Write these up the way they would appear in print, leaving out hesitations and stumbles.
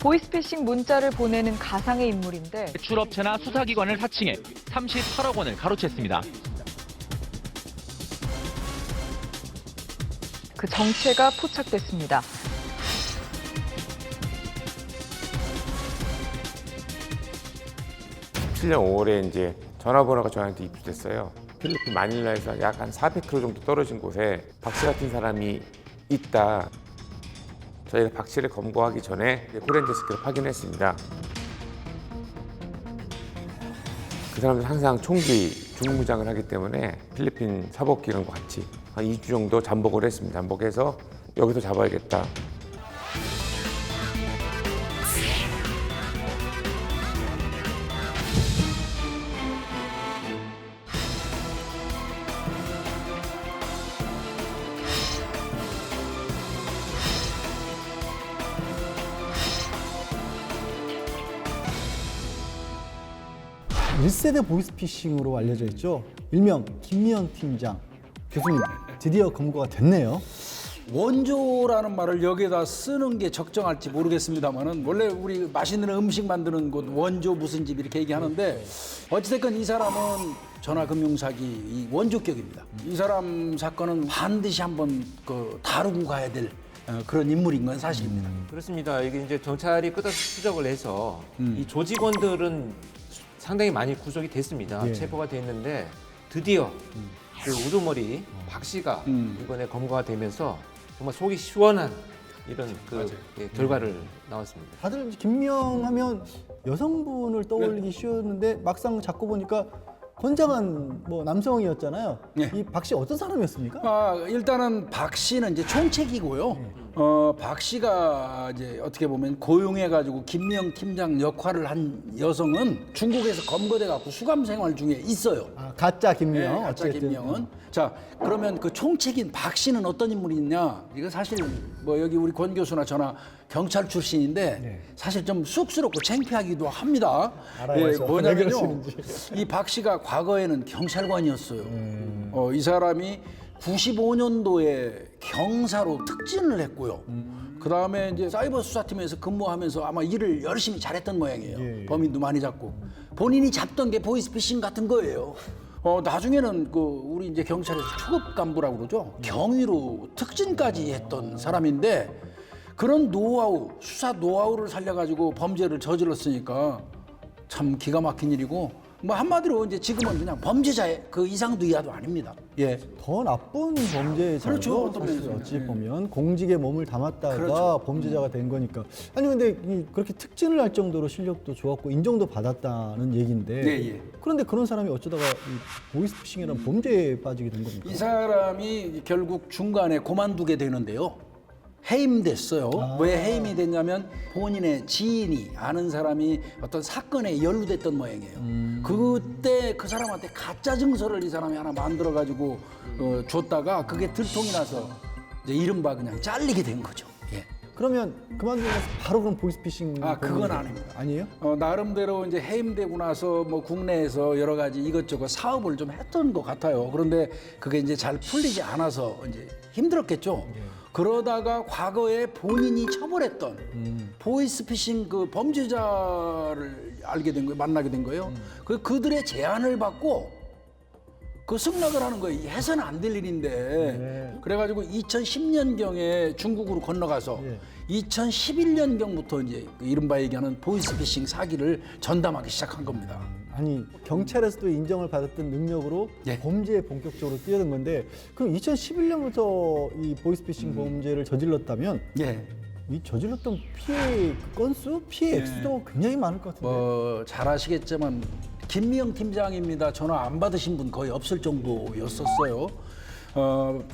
보이스피싱 문자를 보내는 가상의 인물인데 출업체나 수사기관을 사칭해 38억 원을 가로챘습니다. 그 정체가 포착됐습니다. 칠 년 5월에 이제 전화번호가 저한테 입수됐어요. 필리핀 마닐라에서 약 한 400km 정도 떨어진 곳에 박 씨 같은 사람이 있다. 저희가 박 씨를 검거하기 전에 포렌저스크를 확인했습니다. 그 사람들 항상 총기 중무장을 하기 때문에 필리핀 사법기관과 같이 한 2주 정도 잠복을 했습니다. 잠복해서 여기서 잡아야겠다. 일세대 보이스피싱으로 알려져 있죠. 일명 김미영 팀장. 교수님, 드디어 검거가 됐네요. 원조라는 말을 여기다 쓰는 게 적정할지 모르겠습니다만은 원래 우리 맛있는 음식 만드는 곳 원조 무슨 집 이렇게 얘기하는데 어찌됐건 이 사람은 전화금융사기 이 원조격입니다. 이 사람 사건은 반드시 한번 다루고 가야 될 그런 인물인 건 사실입니다. 그렇습니다. 이게 이제 경찰이 끝없이 추적을 해서 이 조직원들은 상당히 많이 구속이 됐습니다. 예. 체포가 됐는데 드디어 그 우두머리 박 씨가 이번에 검거가 되면서 정말 속이 시원한 이런 결과를 나왔습니다. 다들 이제 김미영 하면 여성분을 떠올리기 쉬웠는데 막상 잡고 보니까 건장한 남성이었잖아요. 네. 이 박 씨 어떤 사람이었습니까? 일단은 박 씨는 이제 총책이고요. 박 씨가 이제 어떻게 보면 고용해가지고 김미영 팀장 역할을 한 여성은 중국에서 검거돼갖고 수감 생활 중에 있어요. 가짜 김미영. 가짜 어쨌든. 김명은. 자, 그러면 그 총책인 박 씨는 어떤 인물이냐? 이거 사실 여기 우리 권 교수나 저나 경찰 출신인데 네. 사실 좀 쑥스럽고 창피하기도 합니다. 알아야죠. 왜 뭐냐면요. 그러시는지. 이 박 씨가 과거에는 경찰관이었어요. 이 사람이 95년도에 경사로 특진을 했고요. 그 다음에 이제 사이버 수사팀에서 근무하면서 아마 일을 열심히 잘했던 모양이에요. 예. 범인도 많이 잡고. 본인이 잡던 게 보이스피싱 같은 거예요. 나중에는 우리 이제 경찰에서 초급 간부라고 그러죠. 경위로 특진까지 했던 사람인데 그런 노하우, 수사 노하우를 살려가지고 범죄를 저질렀으니까 참 기가 막힌 일이고 한마디로 이제 지금은 그냥 범죄자의 그 이상도 이하도 아닙니다. 예. 더 나쁜 범죄자죠. 그렇죠, 어떤 사실 면에서는. 어찌 보면 공직에 몸을 담았다가 그렇죠. 범죄자가 된 거니까. 아니 근데 그렇게 특진을 할 정도로 실력도 좋았고 인정도 받았다는 얘기인데. 네, 예. 그런데 그런 사람이 어쩌다가 이 보이스피싱이라는 범죄에 빠지게 된 겁니까? 이 사람이 결국 중간에 그만두게 되는데요. 해임됐어요. 왜 해임이 됐냐면 본인의 지인이 아는 사람이 어떤 사건에 연루됐던 모양이에요. 그때 그 사람한테 가짜 증서를 이 사람이 하나 만들어가지고 줬다가 그게 들통이 나서 이제 이른바 그냥 잘리게 된 거죠. 예. 그러면 그만두고 나서 바로 그럼 보이스피싱 그건 아닙니다. 아니에요? 나름대로 이제 해임되고 나서 국내에서 여러 가지 이것저것 사업을 좀 했던 것 같아요. 그런데 그게 이제 잘 풀리지 않아서 이제 힘들었겠죠. 그러다가 과거에 본인이 처벌했던 보이스피싱 그 범죄자를 알게 된 거예요. 만나게 된 거예요. 그들의 제안을 받고 그 승낙을 하는 거예요. 해서는 안 될 일인데. 그래가지고 2010년경에 중국으로 건너가서 2011년경부터 이제 이른바 얘기하는 보이스피싱 사기를 전담하기 시작한 겁니다. 아니 경찰에서도 인정을 받았던 능력으로 예. 범죄에 본격적으로 뛰어든 건데 그럼 2011년부터 이 보이스피싱 범죄를 저질렀다면 예. 이 저질렀던 피해 그 건수, 피해 액수도 굉장히 많을 것 같은데. 잘 아시겠지만 김미영 팀장입니다. 전화 안 받으신 분 거의 없을 정도였었어요.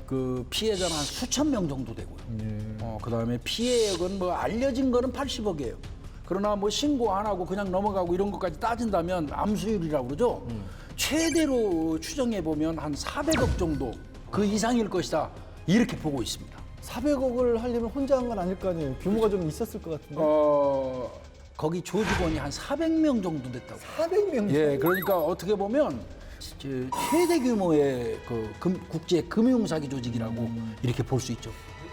그 피해자는 한 수천 명 정도 되고요. 그다음에 피해액은 알려진 거는 80억이에요. 그러나 신고 안 하고 그냥 넘어가고 이런 것까지 따진다면 암수율이라고 그러죠. 최대로 추정해 보면 한 400억 정도 그 이상일 것이다. 이렇게 보고 있습니다. 400억을 하려면 혼자 한 건 아닐 거 아니에요. 규모가 좀 있었을 것 같은데. 거기 조직원이 한 400명 정도 됐다고. 400명. 예, 그러니까 어떻게 보면 최대 규모의 국제 금융사기 조직이라고 이렇게 볼 수 있죠.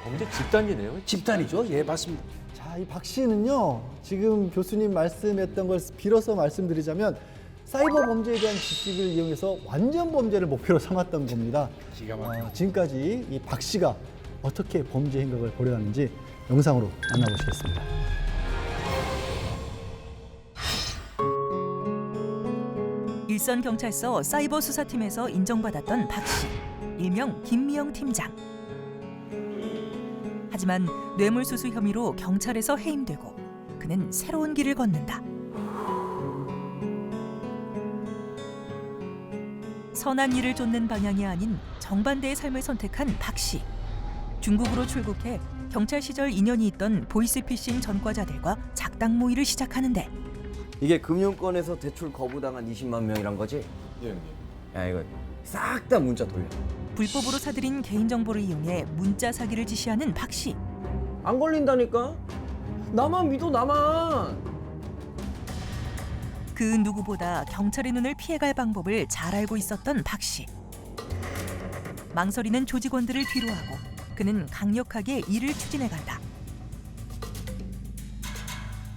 범죄 집단이네요. 집단이죠. 예, 맞습니다. 자, 이 박 씨는요, 지금 교수님 말씀했던 걸 빌어서 말씀드리자면 사이버 범죄에 대한 지식을 이용해서 완전 범죄를 목표로 삼았던 겁니다. 지금까지 이 박 씨가 어떻게 범죄 행각을 벌여왔는지 영상으로 만나보시겠습니다. 일선 경찰서 사이버 수사팀에서 인정받았던 박 씨, 일명 김미영 팀장. 하지만 뇌물수수 혐의로 경찰에서 해임되고 그는 새로운 길을 걷는다. 선한 일을 쫓는 방향이 아닌 정반대의 삶을 선택한 박 씨. 중국으로 출국해 경찰 시절 인연이 있던 보이스피싱 전과자들과 작당 모의를 시작하는데 이게 금융권에서 대출 거부당한 20만 명이란 거지? 예, 형님. 야, 이거 싹 다 문자 돌려. 불법으로 사들인 개인정보를 이용해 문자 사기를 지시하는 박 씨. 안 걸린다니까? 나만 믿어, 나만. 그 누구보다 경찰의 눈을 피해갈 방법을 잘 알고 있었던 박 씨. 망설이는 조직원들을 뒤로하고 그는 강력하게 일을 추진해간다.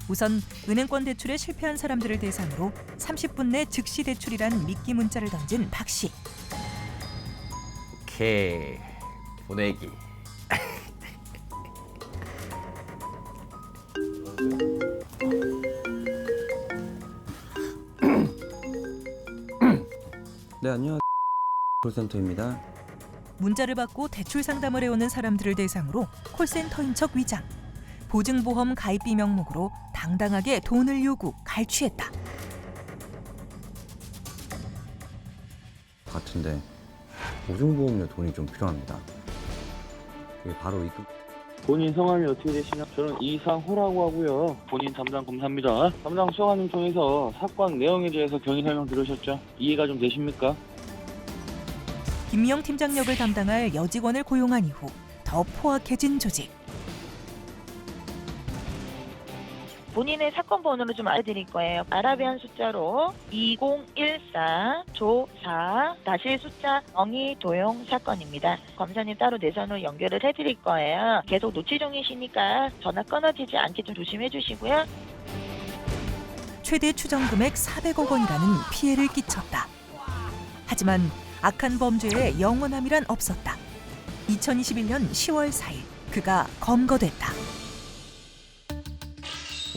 우선 은행권 대출에 실패한 사람들을 대상으로 30분 내 즉시 대출이란 미끼 문자를 던진 박 씨. 오케이. 보내기. 네, 안녕하세요. 콜센터입니다. 문자를 받고 대출 상담을 해오는 사람들을 대상으로 콜센터인 척 위장. 보증보험 가입비 명목으로 당당하게 돈을 요구, 갈취했다. 같은데 보증보험료 돈이 좀 필요합니다. 이게 바로 입금. 본인 성함이 어떻게 되시나요? 저는 이상호라고 하고요. 본인 담당 검사입니다. 담당 수사관님 통해서 사건 내용에 대해서 경위 설명 들으셨죠? 이해가 좀 되십니까? 김미영 팀장 역을 담당할 여직원을 고용한 이후 더 포악해진 조직. 본인의 사건 번호를 좀 알려드릴 거예요. 아라비안 숫자로 2014 조4 다시 숫자 엉이 도용 사건입니다. 검사님 따로 내선으로 연결을 해드릴 거예요. 계속 노치 중이시니까 전화 끊어지지 않게 좀 조심해 주시고요. 최대 추정 금액 400억 원이라는 피해를 끼쳤다. 하지만 악한 범죄에 영원함이란 없었다. 2021년 10월 4일 그가 검거됐다.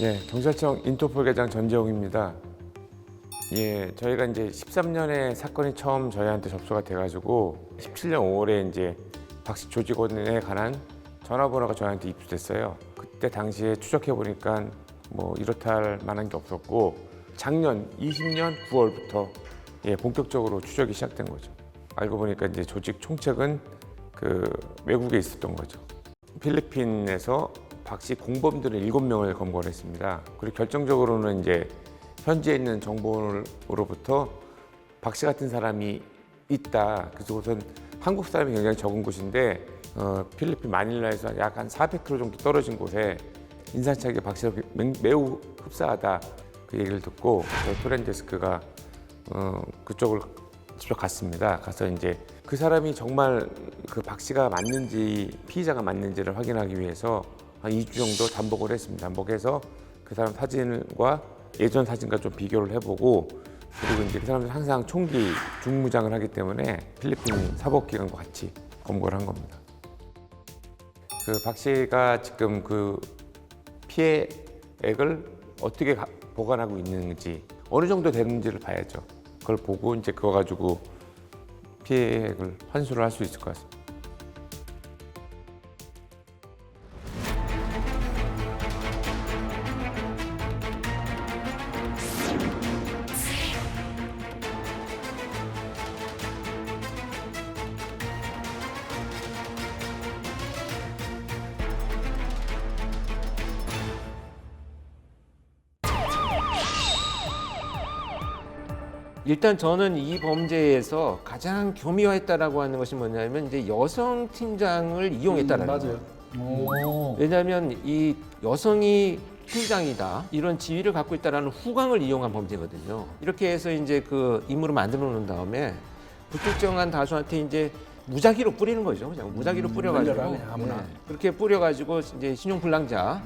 예, 경찰청 인터폴 계장 전재홍입니다. 예, 저희가 이제 13년에 사건이 처음 저희한테 접수가 돼가지고 17년 5월에 이제 박 씨 조직원에 관한 전화번호가 저희한테 입수됐어요. 그때 당시에 추적해 보니까 뭐 이렇다 할 만한 게 없었고 작년 20년 9월부터 예, 본격적으로 추적이 시작된 거죠. 알고 보니까 이제 조직 총책은 그 외국에 있었던 거죠. 필리핀에서 박 씨 공범들을 7명을 검거를 했습니다. 그리고 결정적으로는 이제 현지에 있는 정보로부터 박 씨 같은 사람이 있다. 그래서 우선 한국 사람이 굉장히 적은 곳인데 필리핀 마닐라에서 약 한 400km 정도 떨어진 곳에 인상착의 박 씨가 매우 흡사하다. 그 얘기를 듣고 저희 토렌데스크가 그쪽을 직접 갔습니다. 가서 이제 그 사람이 정말 그 박 씨가 맞는지 피의자가 맞는지를 확인하기 위해서 한 2주 정도 잠복을 했습니다. 잠복해서 그 사람 사진과 예전 사진과 좀 비교를 해보고 그리고 이제 그 사람들 항상 총기 중무장을 하기 때문에 필리핀 사법기관과 같이 검거를 한 겁니다. 그 박 씨가 지금 그 피해액을 어떻게 보관하고 있는지 어느 정도 되는지를 봐야죠. 그걸 보고 이제 그거 가지고 피해액을 환수를 할 수 있을 것 같습니다. 일단 저는 이 범죄에서 가장 교미화했다라고 하는 것이 뭐냐면 이제 여성 팀장을 이용했다라는 맞아요. 거예요. 왜냐하면 이 여성이 팀장이다 이런 지위를 갖고 있다라는 후광을 이용한 범죄거든요. 이렇게 해서 이제 그 임무를 만들어 놓은 다음에 불특정한 다수한테 이제 무작위로 뿌리는 거죠. 그냥 무작위로 뿌려가지고 그냥 아무나. 그렇게 뿌려가지고 이제 신용불량자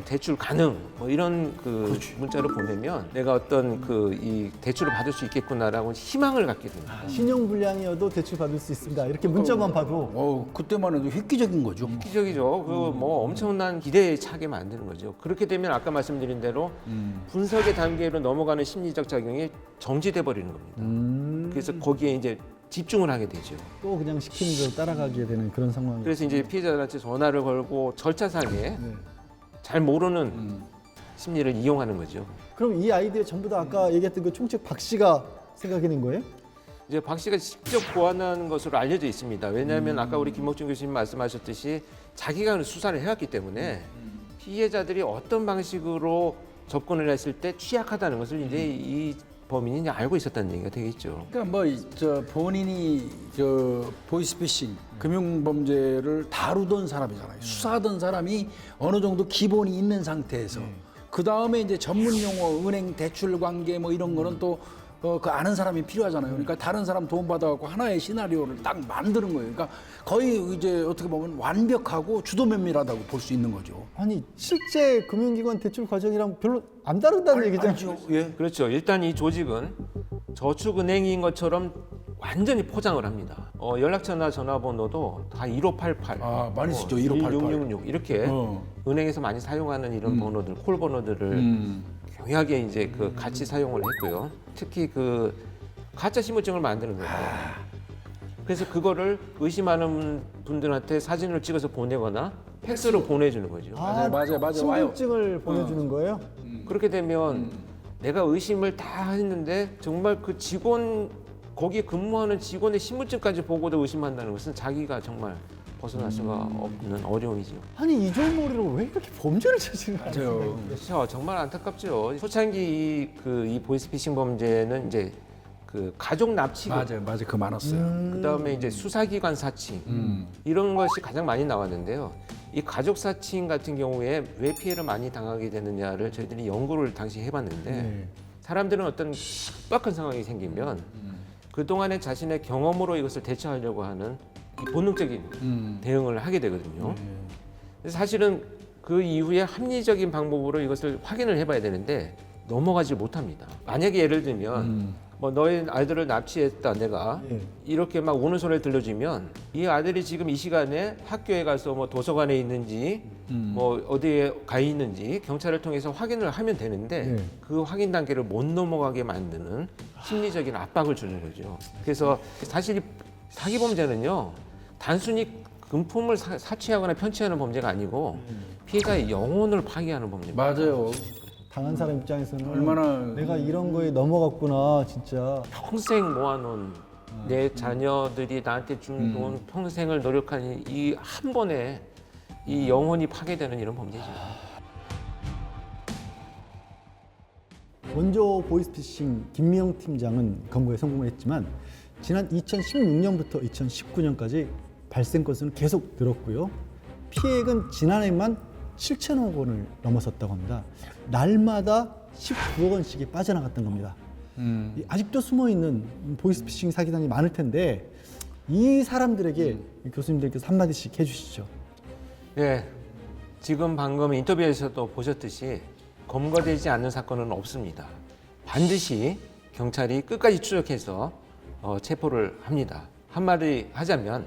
대출 가능 뭐 이런 그 문자를 보내면 내가 어떤 그 이 대출을 받을 수 있겠구나라고 희망을 갖게 됩니다. 신용불량이어도 대출 받을 수 있습니다. 이렇게 문자만 봐도 그때만 해도 획기적인 거죠. 기적이죠. 그 뭐 엄청난 기대에 차게 만드는 거죠. 그렇게 되면 아까 말씀드린 대로 분석의 단계로 넘어가는 심리적 작용이 정지돼 버리는 겁니다. 그래서 거기에 이제 집중을 하게 되죠. 또 그냥 시키는 대로 따라가게 되는 그런 상황이. 그래서 이제 피해자한테 전화를 걸고 절차상에 잘 모르는 심리를 이용하는 거죠. 그럼 이 아이디어 전부 다 아까 얘기했던 그 총책 박 씨가 생각해낸 거예요? 이제 박 씨가 직접 고안한 것으로 알려져 있습니다. 왜냐하면 아까 우리 김목준 교수님 말씀하셨듯이 자기가 수사를 해왔기 때문에 피해자들이 어떤 방식으로 접근을 했을 때 취약하다는 것을 이제 이 범인이 이제 알고 있었다는 얘기가 되겠죠. 그러니까 본인이 보이스피싱 금융 범죄를 다루던 사람이잖아요. 수사하던 사람이 어느 정도 기본이 있는 상태에서 그 다음에 이제 전문 용어, 은행 대출 관계 뭐 이런 거는 또 그 아는 사람이 필요하잖아요. 그러니까 다른 사람 도움 받아갖고 하나의 시나리오를 딱 만드는 거예요. 그러니까 거의 이제 어떻게 보면 완벽하고 주도면밀하다고 볼 수 있는 거죠. 아니 실제 금융기관 대출 과정이랑 별로 안 다르다는 얘기잖아요. 예, 그렇죠. 일단 이 조직은 저축은행인 것처럼 완전히 포장을 합니다. 연락처나 전화번호도 다 1588, 많이 쓰죠. 1588. 1666 이렇게 은행에서 많이 사용하는 이런 번호들, 콜 번호들을 경하게 이제 그 같이 사용을 했고요. 특히 그 가짜 신분증을 만드는 거예요. 그래서 그거를 의심하는 분들한테 사진을 찍어서 보내거나 팩스로 보내주는 거죠. 맞아요. 신분증을 보내주는 거예요? 그렇게 되면 내가 의심을 다 했는데 정말 그 직원 거기에 근무하는 직원의 신분증까지 보고도 의심한다는 것은 자기가 정말 벗어날 수가 없는 어려움이죠. 아니 이종머리로 왜 이렇게 범죄를 저지르는 거예요? 그렇죠. 정말 안타깝죠. 초창기 이 보이스피싱 범죄는 이제 그 가족 납치금, 맞아요. 그거 많았어요. 그다음에 이제 수사기관 사칭 이런 것이 가장 많이 나왔는데요. 이 가족 사칭 같은 경우에 왜 피해를 많이 당하게 되느냐를 저희들이 연구를 당시 해봤는데 사람들은 어떤 급박한 상황이 생기면 그 동안에 자신의 경험으로 이것을 대처하려고 하는 이 본능적인 대응을 하게 되거든요. 그래서 사실은 그 이후에 합리적인 방법으로 이것을 확인을 해봐야 되는데 넘어가지 못합니다. 만약에 예를 들면 뭐 너의 아이들을 납치했다 내가 이렇게 막 우는 소리를 들려주면 이 아들이 지금 이 시간에 학교에 가서 뭐 도서관에 있는지 뭐 어디에 가 있는지 경찰을 통해서 확인을 하면 되는데 그 확인 단계를 못 넘어가게 만드는 심리적인 압박을 주는 거죠. 그래서 사실 이 사기 범죄는요 단순히 금품을 사취하거나 편취하는 범죄가 아니고 피해자의 영혼을 파괴하는 범죄입니다. 맞아요. 당한 사람 입장에서는 얼마나 내가 이런 거에 넘어갔구나 진짜. 평생 모아놓은 내 자녀들이 나한테 준 돈 평생을 노력한 이 한 번에 이 영혼이 파괴되는 이런 범죄죠. 원조 보이스피싱 김미영 팀장은 검거에 성공을 했지만 지난 2016년부터 2019년까지 발생 건수는 계속 늘었고요. 피해액은 지난해만 7천억 원을 넘어섰다고 합니다. 날마다 19억 원씩이 빠져나갔던 겁니다. 아직도 숨어있는 보이스피싱 사기단이 많을 텐데 이 사람들에게 교수님들께서 한마디씩 해주시죠. 네, 지금 방금 인터뷰에서도 보셨듯이 검거되지 않는 사건은 없습니다. 반드시 경찰이 끝까지 추적해서 체포를 합니다. 한마디 하자면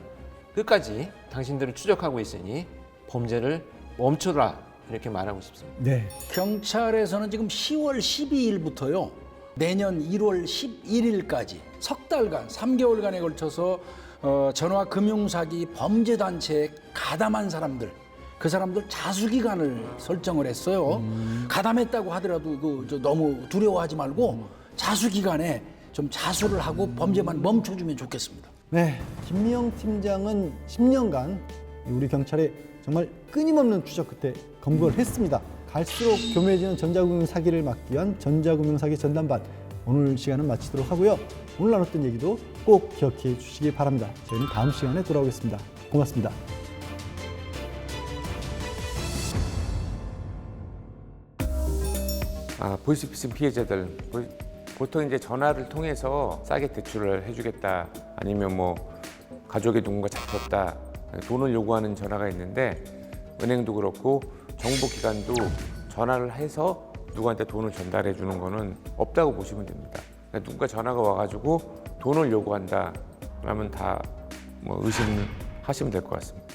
끝까지 당신들을 추적하고 있으니 범죄를 멈춰라 이렇게 말하고 싶습니다. 네. 경찰에서는 지금 10월 12일부터요. 내년 1월 11일까지 석 달간 3개월간에 걸쳐서 전화 금융사기 범죄단체에 가담한 사람들 그 사람들 자수기간을 설정을 했어요. 가담했다고 하더라도 너무 두려워하지 말고 자수기간에 좀 자수를 하고 범죄만 멈춰주면 좋겠습니다. 네, 김미영 팀장은 10년간 우리 경찰의 정말 끊임없는 추적 끝에 검거를 했습니다. 갈수록 교묘해지는 전자금융 사기를 막기 위한 전자금융 사기 전담반 오늘 시간은 마치도록 하고요. 오늘 나눴던 얘기도 꼭 기억해 주시기 바랍니다. 저희는 다음 시간에 돌아오겠습니다. 고맙습니다. 보이스피싱 피해자들 보통 이제 전화를 통해서 싸게 대출을 해주겠다 아니면 뭐 가족에 누군가 잡혔다, 돈을 요구하는 전화가 있는데 은행도 그렇고 정보기관도 전화를 해서 누구한테 돈을 전달해 주는 거는 없다고 보시면 됩니다. 그러니까 누군가 전화가 와가지고 돈을 요구한다 그러면 다 뭐 의심하시면 될 것 같습니다.